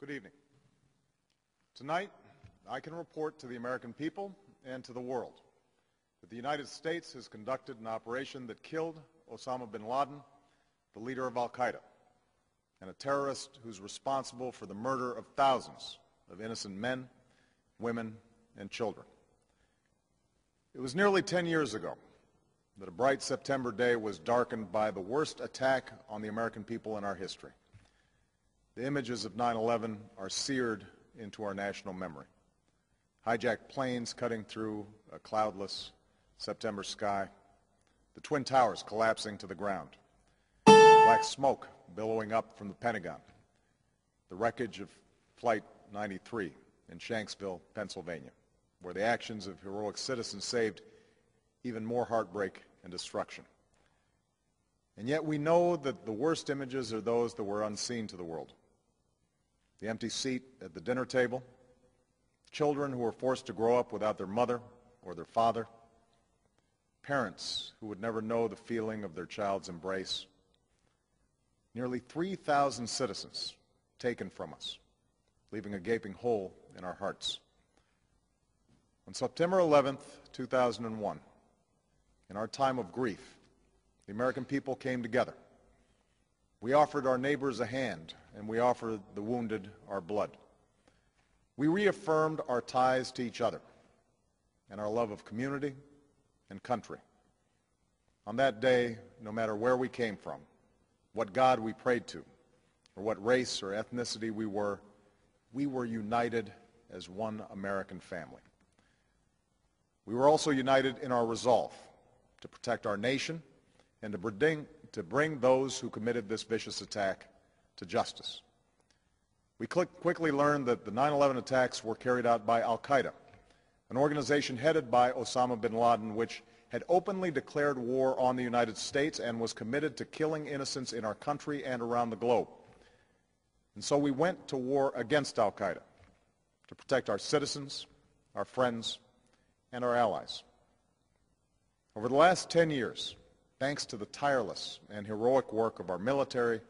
Good evening. Tonight, I can report to the American people and to the world that the United States has conducted an operation that killed Ossama bin Laden, the leader of al-Qaeda, and a terrorist who's responsible for the murder of thousands of innocent men, women, and children. It was nearly 10 years ago that a bright September day was darkened by the worst attack on the American people in our history. The images of 9/11 are seared into our national memory. Hijacked planes cutting through a cloudless September sky, the Twin Towers collapsing to the ground, black smoke billowing up from the Pentagon, the wreckage of Flight 93 in Shanksville, Pennsylvania, where the actions of heroic citizens saved even more heartbreak and destruction. And yet we know that the worst images are those that were unseen to the world. The empty seat at the dinner table, children who were forced to grow up without their mother or their father, parents who would never know the feeling of their child's embrace, nearly 3,000 citizens taken from us, leaving a gaping hole in our hearts. On September 11th, 2001, in our time of grief, the American people came together. We offered our neighbors a hand, and we offered the wounded our blood. We reaffirmed our ties to each other and our love of community and country. On that day, no matter where we came from, what God we prayed to, or what race or ethnicity we were united as one American family. We were also united in our resolve to protect our nation and to bring those who committed this vicious attack to justice. We quickly learned that the 9/11 attacks were carried out by al-Qaeda, an organization headed by Ossama bin Laden, which had openly declared war on the United States and was committed to killing innocents in our country and around the globe. And so we went to war against al-Qaeda to protect our citizens, our friends, and our allies. Over the last 10 years, thanks to the tireless and heroic work of our military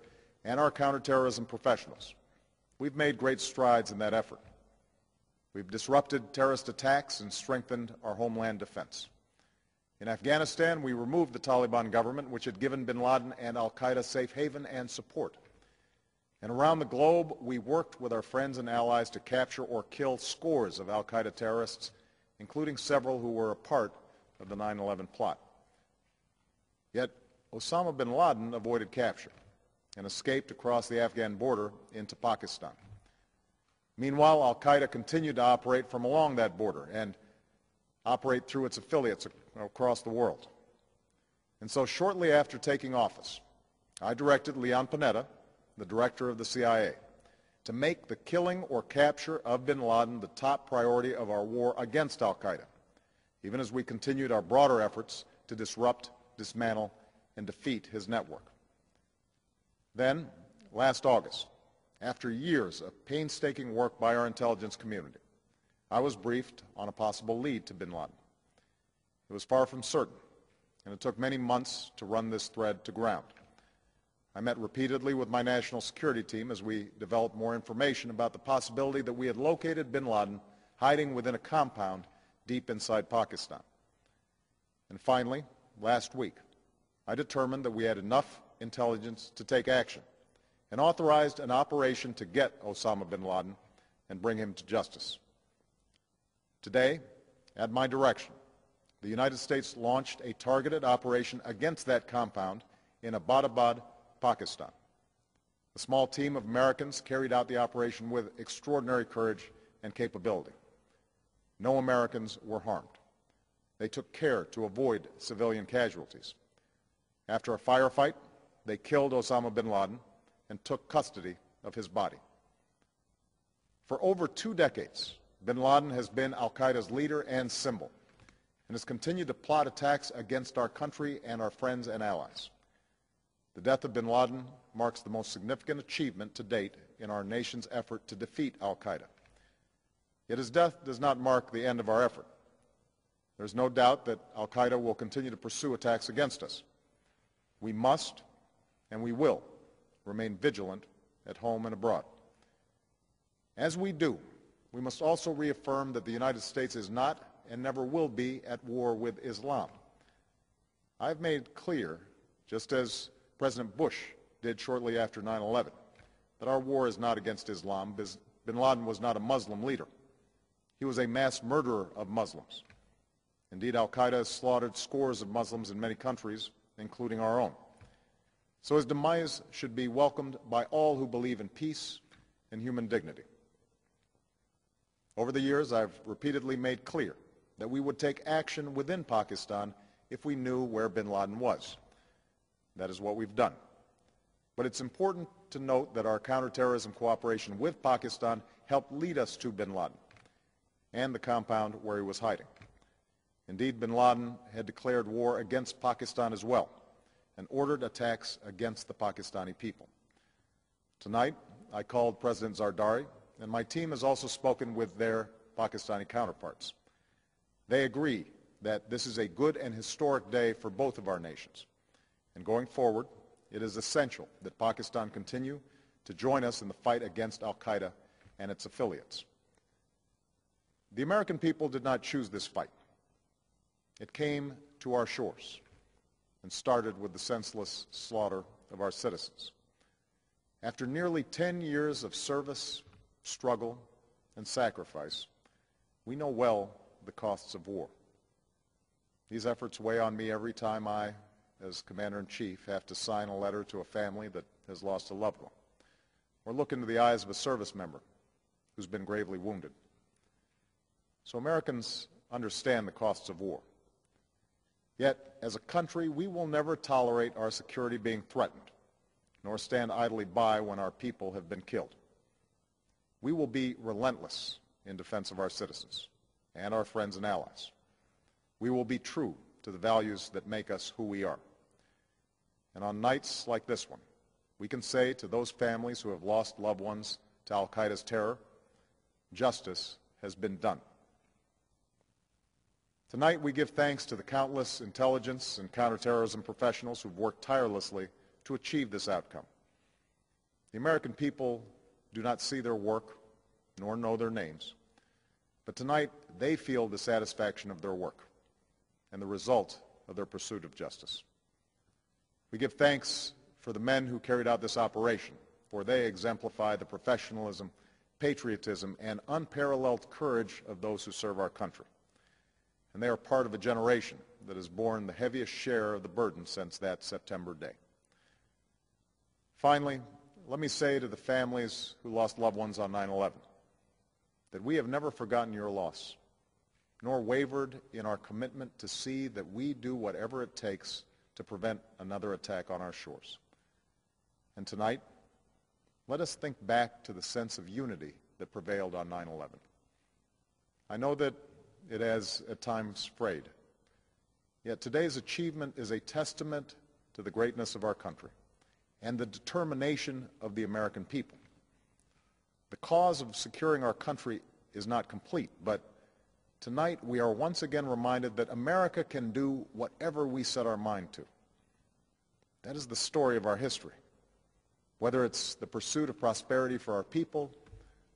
and our counterterrorism professionals, we've made great strides in that effort. We've disrupted terrorist attacks and strengthened our homeland defense. In Afghanistan, we removed the Taliban government, which had given bin Laden and al-Qaeda safe haven and support. And around the globe, we worked with our friends and allies to capture or kill scores of al-Qaeda terrorists, including several who were a part of the 9/11 plot. Yet Ossama bin Laden avoided capture and escaped across the Afghan border into Pakistan. Meanwhile, al-Qaeda continued to operate from along that border and operate through its affiliates across the world. And so shortly after taking office, I directed Leon Panetta, the director of the CIA, to make the killing or capture of bin Laden the top priority of our war against al-Qaeda, even as we continued our broader efforts to disrupt, dismantle, and defeat his network. Then, last August, after years of painstaking work by our intelligence community, I was briefed on a possible lead to bin Laden. It was far from certain, and it took many months to run this thread to ground. I met repeatedly with my national security team as we developed more information about the possibility that we had located bin Laden hiding within a compound deep inside Pakistan. And finally, last week, I determined that we had enough intelligence to take action and authorized an operation to get Ossama bin Laden and bring him to justice. Today, at my direction, the United States launched a targeted operation against that compound in Abbottabad, Pakistan. A small team of Americans carried out the operation with extraordinary courage and capability. No Americans were harmed. They took care to avoid civilian casualties. After a firefight, they killed Ossama bin Laden and took custody of his body. For over 2 decades, bin Laden has been al-Qaeda's leader and symbol, and has continued to plot attacks against our country and our friends and allies. The death of bin Laden marks the most significant achievement to date in our nation's effort to defeat al-Qaeda. Yet his death does not mark the end of our effort. There is no doubt that al-Qaeda will continue to pursue attacks against us. We must and we will remain vigilant at home and abroad. As we do, we must also reaffirm that the United States is not and never will be at war with Islam. I've made clear, just as President Bush did shortly after 9/11, that our war is not against Islam. Bin Laden was not a Muslim leader. He was a mass murderer of Muslims. Indeed, al-Qaeda has slaughtered scores of Muslims in many countries, including our own. So his demise should be welcomed by all who believe in peace and human dignity. Over the years, I've repeatedly made clear that we would take action within Pakistan if we knew where bin Laden was. That is what we've done. But it's important to note that our counterterrorism cooperation with Pakistan helped lead us to bin Laden and the compound where he was hiding. Indeed, bin Laden had declared war against Pakistan as well and ordered attacks against the Pakistani people. Tonight, I called President Zardari, and my team has also spoken with their Pakistani counterparts. They agree that this is a good and historic day for both of our nations. And going forward, it is essential that Pakistan continue to join us in the fight against al-Qaeda and its affiliates. The American people did not choose this fight. It came to our shores and started with the senseless slaughter of our citizens. After nearly 10 years of service, struggle, and sacrifice, we know well the costs of war. These efforts weigh on me every time I, as Commander-in-Chief, have to sign a letter to a family that has lost a loved one, or look into the eyes of a service member who's been gravely wounded. So Americans understand the costs of war. Yet, as a country, we will never tolerate our security being threatened, nor stand idly by when our people have been killed. We will be relentless in defense of our citizens and our friends and allies. We will be true to the values that make us who we are. And on nights like this one, we can say to those families who have lost loved ones to al-Qaeda's terror, justice has been done. Tonight we give thanks to the countless intelligence and counterterrorism professionals who've worked tirelessly to achieve this outcome. The American people do not see their work nor know their names, but tonight they feel the satisfaction of their work and the result of their pursuit of justice. We give thanks for the men who carried out this operation, for they exemplify the professionalism, patriotism, and unparalleled courage of those who serve our country. And they are part of a generation that has borne the heaviest share of the burden since that September day. Finally, let me say to the families who lost loved ones on 9/11 that we have never forgotten your loss, nor wavered in our commitment to see that we do whatever it takes to prevent another attack on our shores. And tonight, let us think back to the sense of unity that prevailed on 9/11. I know that it has at times frayed, yet today's achievement is a testament to the greatness of our country and the determination of the American people. The cause of securing our country is not complete, but tonight we are once again reminded that America can do whatever we set our mind to. That is the story of our history. Whether it's the pursuit of prosperity for our people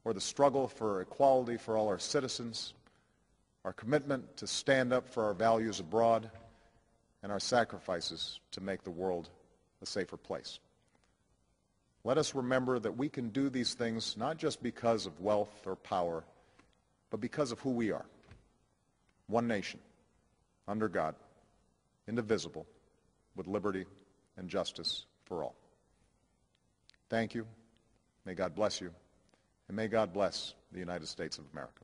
or the struggle for equality for all our citizens, our commitment to stand up for our values abroad, and our sacrifices to make the world a safer place. Let us remember that we can do these things not just because of wealth or power, but because of who we are. One nation, under God, indivisible, with liberty and justice for all. Thank you. May God bless you. And may God bless the United States of America.